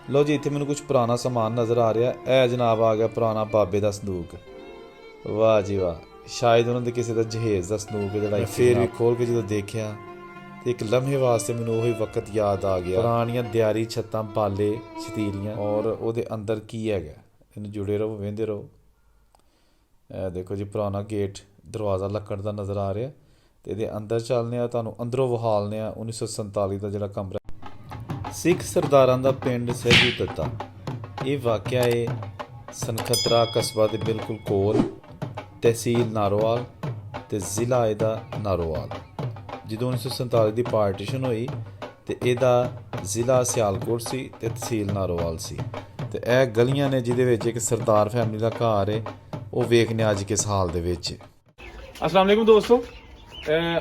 लो जी, इत्थे मैनूं कुछ पुराना समान नज़र आ रहा है। जनाब आ गया पुराना बाबे का संदूक। वाह जी वाह, शायद उन्होंने किसी का जहेज़ का संदूक है जिहड़ा फिर भी खोल के जो देखा तो एक लम्हे वास्ते मैनूं उही वक्त याद आ गया। पुरानियां दियारी छत्तां बाले शतीरियां और उहदे अंदर की हैगा। इन्हूं जुड़े रहो, वेंदे रहो। देखो जी पुराना गेट दरवाज़ा लक्कड़ का नज़र आ रहा। तो ये अंदर चलने तुहानूं अंदरों विखालने 1947 का जिहड़ा कमरा। सिख सरदारां दा पिंड सैजू दत्ता। ये वाक़या है सनखतरा कस्बा के बिल्कुल कोल, तहसील नारोवाल ते ज़िला एदा नारोवाल। जो 1947 की पार्टीशन हुई तो यदा ज़िला सियालकोट सी ते तहसील नारोवाल सी। ते यह गलियां ने जिहदे विच एक सरदार फैमिली का घर है, वो वेखने अज किस हाल दे विच। अस्सलाम वालेकुम दोस्तों,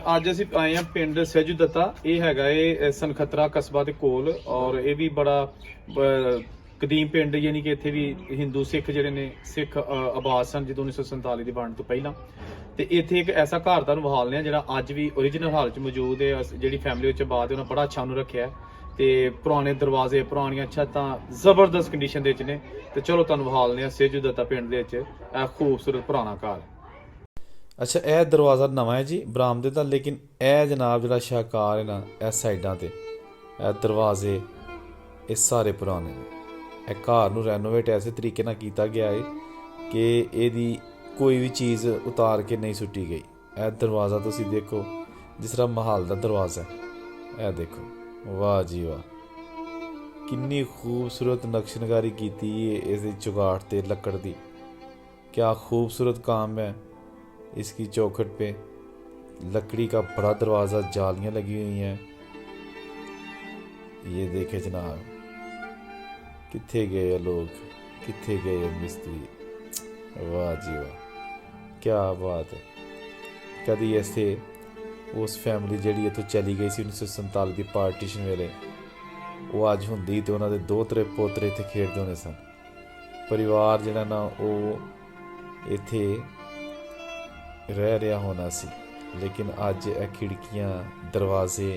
अज असीं आए हैं पिंड सैजू दत्ता। ये हैगा है सनखतरा कस्बा के कोल और ये भी बड़ा कदीम पिंड, यानी कि इत्थे भी हिंदू सिख जिहड़े ने सिख आबाद सन जो 1947 की वंड तो पहला। तो इत्थे एक ऐसा घर तुहानूं विखालने आ जिहड़ा अज भी ओरीजिनल हाल च मौजूद है। जिहड़ी फैमिली विच आबाद है उन्हें बड़ा अच्छा उन्होंने रखिया है। तो पुराने दरवाजे पुरानियां छत्तां जबरदस्त कंडीशन दे ने। तो चलो तुहानूं विखालने आ सैजू दत्ता पिंड दे विच खूबसूरत पुराना घर। अच्छा, यह दरवाज़ा नवा है जी बरामदे का, लेकिन यह जनाब जो शाहकार है ना, यह साइडा ते दरवाजे ये सारे पुराने ने। यह घर नूं रेनोवेट ऐसे तरीके नाल कीता गया है कि यदी कोई भी चीज़ उतार के नहीं सुट्टी गई। यह दरवाज़ा तुसीं देखो जिस तरह महल का दरवाज़ा है। यह देखो, वाह जी वाह, कितनी खूबसूरत नक्शनकारी की इस चुगाट ते लकड़ दी। क्या खूबसूरत काम है इसकी चौखट पे। लकड़ी का बड़ा दरवाज़ा, जालियां लगी हुई हैं। ये देखे जनाब, कित्थे गए लोग, कित्थे गए मिस्त्री। वाह जी वाह, क्या बात है। कभी ऐसे उस फैमिली जी इतों चली गई सी 1947 की पार्टीशन वेले, वो अज होंदी तो उन्होंने दोतरे पोतरे इत्थे खेडदे होने सन। परिवार जिहड़ा ना वो इत्थे रह रहा होना सी, लेकिन अज यह खिड़कियां दरवाजे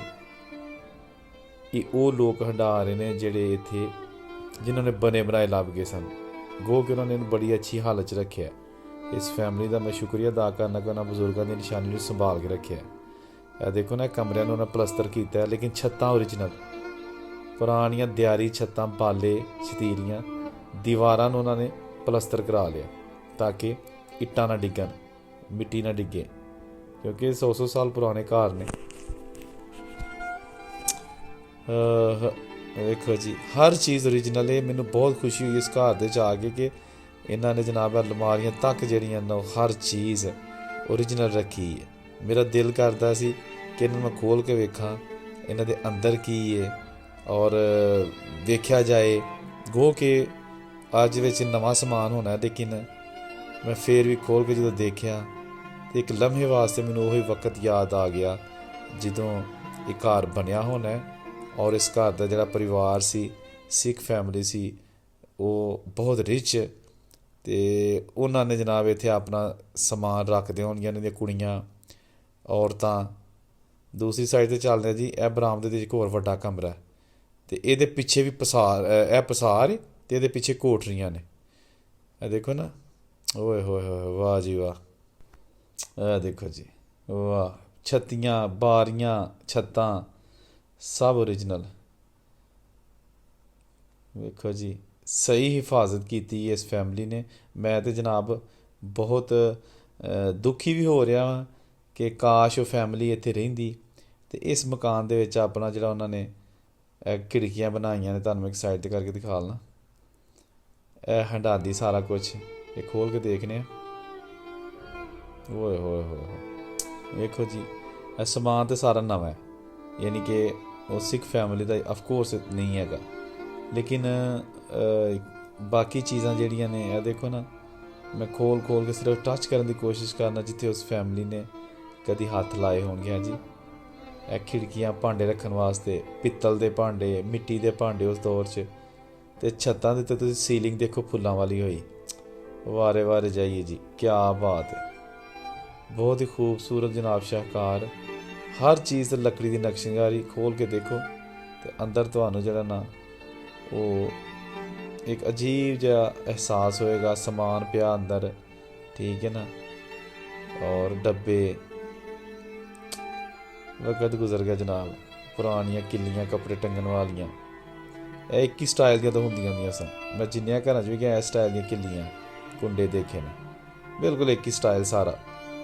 ये वो लोग हंडा रहे हैं जिहड़े इत्थे जिन्होंने बने बनाए लभ गए सन। गो कि उन्होंने बड़ी अच्छी हालत च रखे। इस फैमिली का मैं शुक्रिया अदा करना कि उन्होंने बजुर्गों की निशानी संभाल के रखे। देखो ना कमरिया उन्होंने प्लस्तर किया, लेकिन छत्तां ओरिजिनल पुरानियां दियारी छत्तां बाले शतीरियां दीवारां उन्होंने प्लस्तर करा लिया ताकि इट्टां ना डिगन, मिट्टी ना डिगे, क्योंकि 100 साल पुराने घर ने। देखो जी हर चीज़ ओरिजिनल है। मैनू बहुत खुशी हुई इस घर दे आके कि इन्होंने जनाब अलमारियां तक जड़ियां न हर चीज़ ओरिजिनल रखी है। मेरा दिल करता सी कि इन्होंने मैं खोल के वेखा इन्हों दे अंदर की है और देखा जाए गो के अज विच नवा समान होना है, लेकिन मैं फिर भी खोल के जो देखा तो एक लम्हे वास्ते मैनू उही वक्त याद आ गया जदों एक घर बनया होना है। और इस घर का जिहड़ा परिवार सी, सिख फैमिली सी, वो बहुत रिच ते उन्होंने जनाब इत्थे अपना समान रखदे होणगियां इन्हां दी कुड़ियां औरतां। दूसरी साइड ते चलदे जी, यह बरामदे दे एक होर वड्डा कमरा है ते इहदे पिछे भी पसार, यह पसार ते इहदे पिछे कोठरियां ने। देखो ना, ओए होए होए, वाह जी वाह। देखो जी, वाह, छत्तियां बारियां छत्तां सब ओरिजिनल। देखो जी, सही हिफाजत की इस फैमिली ने। मैं तो जनाब बहुत दुखी भी हो रहा हाँ कि काश वो फैमिली इत्थे रहिंदी ते इस मकान दे विच अपना जिहड़ा उन्होंने खिड़कियां बनाइयां ने, तुहानूं एक साइड ते करके दिखालना। हंडादी सारा कुछ, ये खोल के देखने। ओए होए होए, देखो जी समान तो सारा नवा है, यानी कि वो सिख फैमिली का ऑफकोर्स नहीं हैगा, लेकिन बाकी चीज़ां जिहड़ियां ने यह देखो ना, मैं खोल के सिर्फ टच करने की कोशिश करना जिथे उस फैमिली ने कभी हाथ लाए होणगे। जी यह खिड़कियां भांडे रखने वास्ते, पित्तल के भांडे, मिट्टी के भांडे उस दौर च। ते छत्तां दे तुसीं सीलिंग देखो फुल्लां वाली होई, वारे वारे जाइए जी, क्या बात है। बहुत ही खूबसूरत जनाब शाहकार, हर चीज़ लकड़ी की नक्शनकारी खोल के देखो तो अंदर तुहानूं जिहड़ा ना वो एक अजीब जिहा एहसास होएगा, समान पिया अंदर, ठीक है ना, और डब्बे। वक्त गुजर गया जनाब, पुरानियां किल्लियां कपड़े टंगन वालियां, ਇਹ ਇੱਕ ਹੀ ਸਟਾਈਲ ਦੀਆਂ ਤਾਂ ਹੁੰਦੀਆਂ ਸਨ। ਮੈਂ ਜਿੰਨੀਆਂ ਘਰਾਂ 'ਚ ਵੀ ਗਿਆ ਇਸ ਸਟਾਈਲ ਦੀਆਂ ਕਿੱਲੀਆਂ ਕੁੰਡੇ ਦੇਖੇ ਨੇ, ਬਿਲਕੁਲ ਇੱਕ ਹੀ ਸਟਾਈਲ ਸਾਰਾ।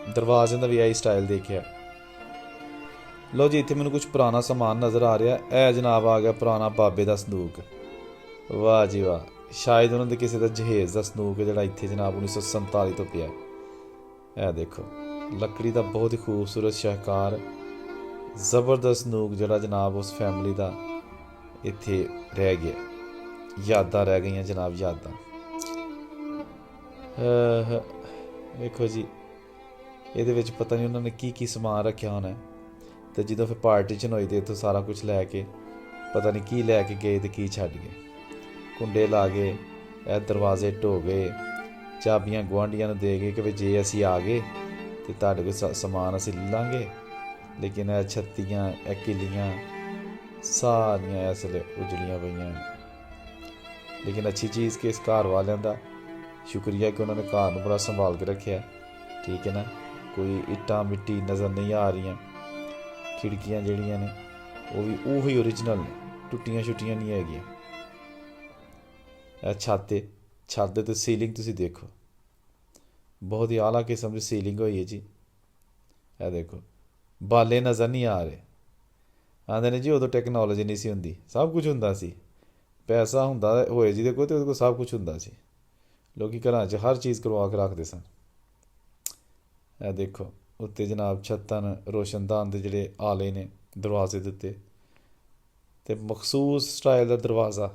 ਦਰਵਾਜ਼ੇ ਦਾ ਵੀ ਇਹੀ ਸਟਾਈਲ ਦੇਖਿਆ। ਲਓ ਜੀ, ਇੱਥੇ ਮੈਨੂੰ ਕੁਝ ਪੁਰਾਣਾ ਸਮਾਨ ਨਜ਼ਰ ਆ ਰਿਹਾ। ਇਹ ਜਨਾਬ ਆ ਗਿਆ ਪੁਰਾਣਾ ਬਾਬੇ ਦਾ ਸੰਦੂਕ। ਵਾਹ ਜੀ ਵਾਹ, ਸ਼ਾਇਦ ਉਹਨਾਂ ਦੇ ਕਿਸੇ ਦਾ ਜਹੇਜ਼ ਦਾ ਸੰਦੂਕ ਜਿਹੜਾ ਇੱਥੇ ਜਨਾਬ 1947 ਤੋਂ ਪਿਆ। ਇਹ ਦੇਖੋ, ਲੱਕੜੀ ਦਾ ਬਹੁਤ ਹੀ ਖੂਬਸੂਰਤ ਸ਼ਾਹਕਾਰ ਜ਼ਬਰਦਸਤ ਸੰਦੂਕ ਜਿਹੜਾ ਜਨਾਬ ਉਸ ਫੈਮਿਲੀ ਦਾ ਇੱਥੇ ਰਹਿ ਗਿਆ। ਯਾਦਾਂ ਰਹਿ ਗਈਆਂ ਜਨਾਬ, ਯਾਦਾਂ। ਵੇਖੋ ਜੀ, ਇਹਦੇ ਵਿੱਚ ਪਤਾ ਨਹੀਂ ਉਹਨਾਂ ਨੇ ਕੀ ਕੀ ਸਮਾਨ ਰੱਖਿਆ ਹੋਣਾ। ਅਤੇ ਜਦੋਂ ਫਿਰ ਪਾਰਟੀਸ਼ਨ ਹੋਈ ਤਾਂ ਇੱਥੋਂ ਸਾਰਾ ਕੁਛ ਲੈ ਕੇ ਪਤਾ ਨਹੀਂ ਕੀ ਲੈ ਕੇ ਗਏ ਅਤੇ ਕੀ ਛੱਡ ਗਏ। ਕੁੰਡੇ ਲਾ ਗਏ, ਇਹ ਦਰਵਾਜ਼ੇ ਢੋ ਗਏ, ਚਾਬੀਆਂ ਗੁਆਂਢੀਆਂ ਨੂੰ ਦੇ ਗਏ ਕਿ ਵੀ ਜੇ ਅਸੀਂ ਆ ਗਏ ਤਾਂ ਤੁਹਾਡੇ ਕੋਲ ਸਮਾਨ ਅਸੀਂ ਲੈ ਲਾਂਗੇ। ਲੇਕਿਨ ਇਹ ਛੱਤੀਆਂ, ਇਹ ਕਿੱਲੀਆਂ ਸਾਰੀਆਂ ਇਸ ਵੇਲੇ ਉਜੜੀਆਂ ਪਈਆਂ। ਲੇਕਿਨ ਅੱਛੀ ਚੀਜ਼ ਕਿ ਇਸ ਘਰ ਵਾਲਿਆਂ ਦਾ ਸ਼ੁਕਰੀਆ ਕਿ ਉਹਨਾਂ ਨੇ ਘਰ ਨੂੰ ਬੜਾ ਸੰਭਾਲ ਕੇ ਰੱਖਿਆ, ਠੀਕ ਹੈ ਨਾ। ਕੋਈ ਇੱਟਾਂ ਮਿੱਟੀ ਨਜ਼ਰ ਨਹੀਂ ਆ ਰਹੀਆਂ। ਖਿੜਕੀਆਂ ਜਿਹੜੀਆਂ ਨੇ ਉਹ ਵੀ ਉਹੀ ਓਰੀਜਨਲ ਨੇ, ਟੁੱਟੀਆਂ ਛੁੱਟੀਆਂ ਨਹੀਂ ਹੈਗੀਆਂ। ਇਹ ਛੱਤ ਦੇ 'ਤੇ ਸੀਲਿੰਗ ਤੁਸੀਂ ਦੇਖੋ, ਬਹੁਤ ਹੀ ਆਲਾ ਕਿਸਮ ਦੀ ਸੀਲਿੰਗ ਹੋਈ ਹੈ ਜੀ। ਇਹ ਦੇਖੋ, ਬਾਲੇ ਨਜ਼ਰ ਨਹੀਂ ਆ ਰਹੇ। ਆਉਂਦੇ ਨੇ ਜੀ ਉਦੋਂ ਟੈਕਨੋਲੋਜੀ ਨਹੀਂ ਸੀ ਹੁੰਦੀ, ਸਭ ਕੁਝ ਹੁੰਦਾ ਸੀ। ਪੈਸਾ ਹੁੰਦਾ ਹੋਏ ਜਿਹਦੇ ਕੋਲ, ਅਤੇ ਉਹਦੇ ਕੋਲ ਸਭ ਕੁਝ ਹੁੰਦਾ ਸੀ। ਲੋਕ ਘਰਾਂ 'ਚ ਹਰ ਚੀਜ਼ ਕਰਵਾ ਕੇ ਰੱਖਦੇ ਸਨ। ਇਹ ਦੇਖੋ, ਉੱਤੇ ਜਨਾਬ ਛੱਤਾਂ ਰੋਸ਼ਨਦਾਨ ਦੇ ਜਿਹੜੇ ਆਲੇ ਨੇ ਦਰਵਾਜ਼ੇ ਦੇ ਉੱਤੇ, ਅਤੇ ਮਖਸੂਸ ਸਟਾਈਲ ਦਾ ਦਰਵਾਜ਼ਾ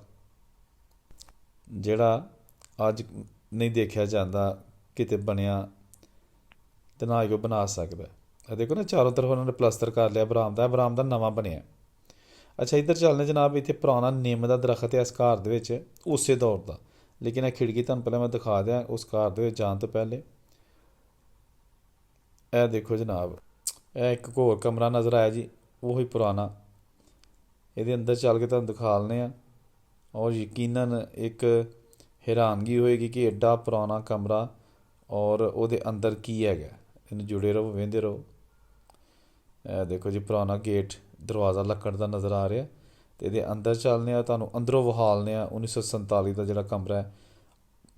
ਜਿਹੜਾ ਅੱਜ ਨਹੀਂ ਦੇਖਿਆ ਜਾਂਦਾ ਕਿਤੇ ਬਣਿਆ, ਅਤੇ ਨਾ ਹੀ ਕੋਈ ਬਣਾ ਸਕਦਾ। ਇਹ ਦੇਖੋ ਨਾ, ਚਾਰੋਂ ਤਰਫ ਉਹਨਾਂ ਨੇ ਪਲਸਤਰ ਕਰ ਲਿਆ। ਬਰਾਮਦਾ ਨਵਾਂ ਬਣਿਆ। ਅੱਛਾ, ਇੱਧਰ ਚੱਲਦੇ ਜਨਾਬ। ਇੱਥੇ ਪੁਰਾਣਾ ਨਿੰਮ ਦਾ ਦਰਖਤ ਹੈ ਇਸ ਘਰ ਦੇ ਵਿੱਚ, ਉਸੇ ਦੌਰ ਦਾ। ਲੇਕਿਨ ਇਹ ਖਿੜਕੀ ਤੁਹਾਨੂੰ ਪਹਿਲਾਂ ਮੈਂ ਦਿਖਾ ਦਿਆਂ ਉਸ ਘਰ ਦੇ ਵਿੱਚ ਜਾਣ ਤੋਂ ਪਹਿਲੇ। ਇਹ ਦੇਖੋ ਜਨਾਬ, ਇਹ ਇੱਕ ਹੋਰ ਕਮਰਾ ਨਜ਼ਰ ਆਇਆ ਜੀ, ਉਹੀ ਪੁਰਾਣਾ। ਇਹਦੇ ਅੰਦਰ ਚੱਲ ਕੇ ਤੁਹਾਨੂੰ ਦਿਖਾ ਲੈਂਦੇ ਹਾਂ। ਔਰ ਯਕੀਨਨ ਇੱਕ ਹੈਰਾਨਗੀ ਹੋਏਗੀ ਕਿ ਐਡਾ ਪੁਰਾਣਾ ਕਮਰਾ ਔਰ ਉਹਦੇ ਅੰਦਰ ਕੀ ਹੈਗਾ। ਇਹਨੂੰ ਜੁੜੇ ਰਹੋ, ਵਹਿੰਦੇ ਰਹੋ। ਇਹ ਦੇਖੋ ਜੀ, ਪੁਰਾਣਾ ਗੇਟ ਦਰਵਾਜ਼ਾ ਲੱਕੜ ਦਾ ਨਜ਼ਰ ਆ ਰਿਹਾ। ਅਤੇ ਇਹਦੇ ਅੰਦਰ ਚੱਲਦੇ ਹਾਂ, ਤੁਹਾਨੂੰ ਅੰਦਰੋਂ ਵਿਖਾਲਦੇ ਹਾਂ 1947 ਦਾ ਜਿਹੜਾ ਕਮਰਾ ਹੈ,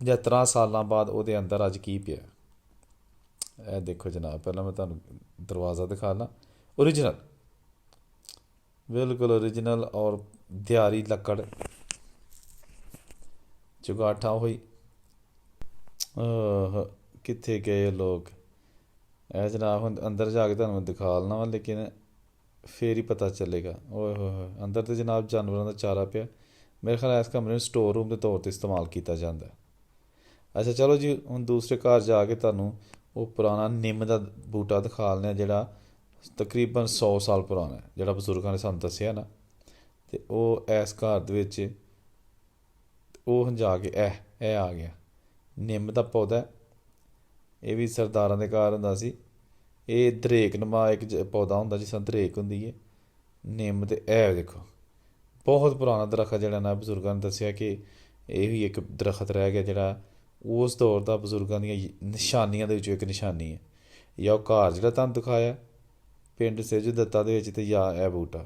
75 ਸਾਲਾਂ ਬਾਅਦ ਉਹਦੇ ਅੰਦਰ ਅੱਜ ਕੀ ਪਿਆ। ਇਹ ਦੇਖੋ ਜਨਾਬ, ਪਹਿਲਾਂ ਮੈਂ ਤੁਹਾਨੂੰ ਦਰਵਾਜ਼ਾ ਦਿਖਾ ਲਾਂ। ਓਰੀਜਨਲ, ਬਿਲਕੁਲ ਓਰੀਜਨਲ, ਔਰ ਦਿਹਾਰੀ ਲੱਕੜ, ਚੁਗਾਠਾਂ ਹੋਈ। ਕਿੱਥੇ ਗਏ ਲੋਕ। ਇਹ ਜਨਾਬ ਹੁਣ ਅੰਦਰ ਜਾ ਕੇ ਤੁਹਾਨੂੰ ਮੈਂ ਦਿਖਾ ਲੈਣਾ ਵਾ, ਲੇਕਿਨ ਫੇਰ ਹੀ ਪਤਾ ਚੱਲੇਗਾ। ਓਏ ਹੋਏ, ਅੰਦਰ ਤਾਂ ਜਨਾਬ ਜਾਨਵਰਾਂ ਦਾ ਚਾਰਾ ਪਿਆ। ਮੇਰੇ ਖਿਆਲ ਇਸ ਕਮਰੇ ਨੂੰ ਸਟੋਰ ਰੂਮ ਦੇ ਤੌਰ 'ਤੇ ਇਸਤੇਮਾਲ ਕੀਤਾ ਜਾਂਦਾ। ਅੱਛਾ ਚਲੋ ਜੀ, ਹੁਣ ਦੂਸਰੇ ਘਰ ਜਾ ਕੇ ਤੁਹਾਨੂੰ ਉਹ ਪੁਰਾਣਾ ਨਿੰਮ ਦਾ ਬੂਟਾ ਦਿਖਾ ਲੈਂਦੇ ਹਾਂ, ਜਿਹੜਾ ਤਕਰੀਬਨ 100 ਸਾਲ ਪੁਰਾਣਾ ਹੈ, ਜਿਹੜਾ ਬਜ਼ੁਰਗਾਂ ਨੇ ਸਾਨੂੰ ਦੱਸਿਆ ਨਾ। ਅਤੇ ਉਹ ਇਸ ਘਰ ਦੇ ਵਿੱਚ ਉਹ ਹੁਣ ਜਾ ਕੇ ਇਹ ਆ ਗਿਆ ਨਿੰਮ ਦਾ ਪੌਦਾ। ਇਹ ਵੀ ਸਰਦਾਰਾਂ ਦੇ ਘਰ ਹੁੰਦਾ ਸੀ। ਇਹ ਦਰੇਕ ਨੁਮਾ ਇੱਕ ਪੌਦਾ ਹੁੰਦਾ ਜਿਸ ਤਰ੍ਹਾਂ ਦਰੇਕ ਹੁੰਦੀ ਹੈ ਨਿੰਮ। ਅਤੇ ਇਹ ਦੇਖੋ, ਬਹੁਤ ਪੁਰਾਣਾ ਦਰਖਤ ਜਿਹੜਾ ਨਾ ਬਜ਼ੁਰਗਾਂ ਨੇ ਦੱਸਿਆ ਕਿ ਇਹ ਵੀ ਇੱਕ ਦਰਖਤ ਰਹਿ ਗਿਆ ਜਿਹੜਾ ਉਸ ਦੌਰ ਦਾ ਬਜ਼ੁਰਗਾਂ ਦੀਆਂ ਨਿਸ਼ਾਨੀਆਂ ਦੇ ਵਿੱਚੋਂ ਇੱਕ ਨਿਸ਼ਾਨੀ ਹੈ। ਜਾਂ ਉਹ ਘਰ ਜਿਹੜਾ ਤੁਹਾਨੂੰ ਦਿਖਾਇਆ ਪਿੰਡ ਸਹਿਜੂ ਦੱਤਾ ਦੇ ਵਿੱਚ, ਅਤੇ ਜਾਂ ਇਹ ਬੂਟਾ।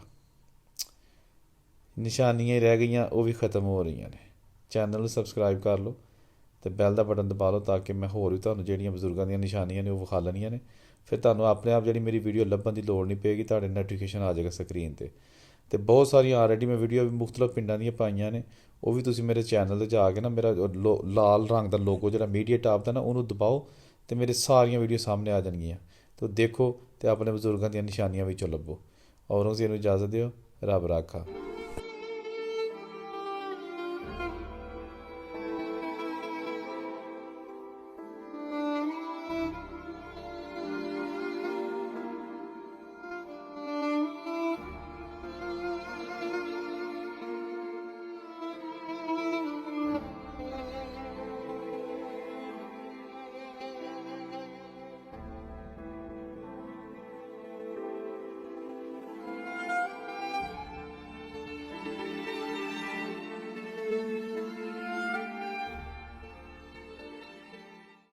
ਨਿਸ਼ਾਨੀਆਂ ਹੀ ਰਹਿ ਗਈਆਂ, ਉਹ ਵੀ ਖਤਮ ਹੋ ਰਹੀਆਂ ਨੇ। ਚੈਨਲ ਨੂੰ ਸਬਸਕ੍ਰਾਈਬ ਕਰ ਲਓ ਅਤੇ ਬੈਲ ਦਾ ਬਟਨ ਦਬਾ ਲਓ, ਤਾਂ ਕਿ ਮੈਂ ਹੋਰ ਵੀ ਤੁਹਾਨੂੰ ਜਿਹੜੀਆਂ ਬਜ਼ੁਰਗਾਂ ਦੀਆਂ ਨਿਸ਼ਾਨੀਆਂ ਨੇ ਉਹ ਵਿਖਾ ਲੈਣੀਆਂ ਨੇ। ਫਿਰ ਤੁਹਾਨੂੰ ਆਪਣੇ ਆਪ ਜਿਹੜੀ ਮੇਰੀ ਵੀਡੀਓ ਲੱਭਣ ਦੀ ਲੋੜ ਨਹੀਂ ਪਏਗੀ, ਤੁਹਾਡੇ ਨੋਟੀਫਿਕੇਸ਼ਨ ਆ ਜਾਏਗਾ ਸਕਰੀਨ 'ਤੇ। ਅਤੇ ਬਹੁਤ ਸਾਰੀਆਂ ਆਲਰੇਡੀ ਮੈਂ ਵੀਡੀਓ ਵੀ ਮੁਖਤਲਿਫ ਪਿੰਡਾਂ ਦੀਆਂ ਪਾਈਆਂ ਨੇ, ਉਹ ਵੀ ਤੁਸੀਂ ਮੇਰੇ ਚੈਨਲ 'ਤੇ ਜਾ ਕੇ ਨਾ ਮੇਰਾ ਲਾਲ ਰੰਗ ਦਾ ਲੋਗੋ ਜਿਹੜਾ ਮੀਡੀਆ ਟਾਪ ਦਾ ਨਾ, ਉਹਨੂੰ ਦਬਾਓ ਅਤੇ ਮੇਰੇ ਸਾਰੀਆਂ ਵੀਡੀਓ ਸਾਹਮਣੇ ਆ ਜਾਣਗੀਆਂ। ਤਾਂ ਦੇਖੋ ਅਤੇ ਆਪਣੇ ਬਜ਼ੁਰਗਾਂ ਦੀਆਂ ਨਿਸ਼ਾਨੀਆਂ ਵਿੱਚੋਂ ਲੱਭੋ। ਔਰੰਗਜ਼ੇਬ ਨੂੰ ਇਜਾਜ਼ਤ ਦਿਓ। ਰੱਬ ਰਾਖਾ।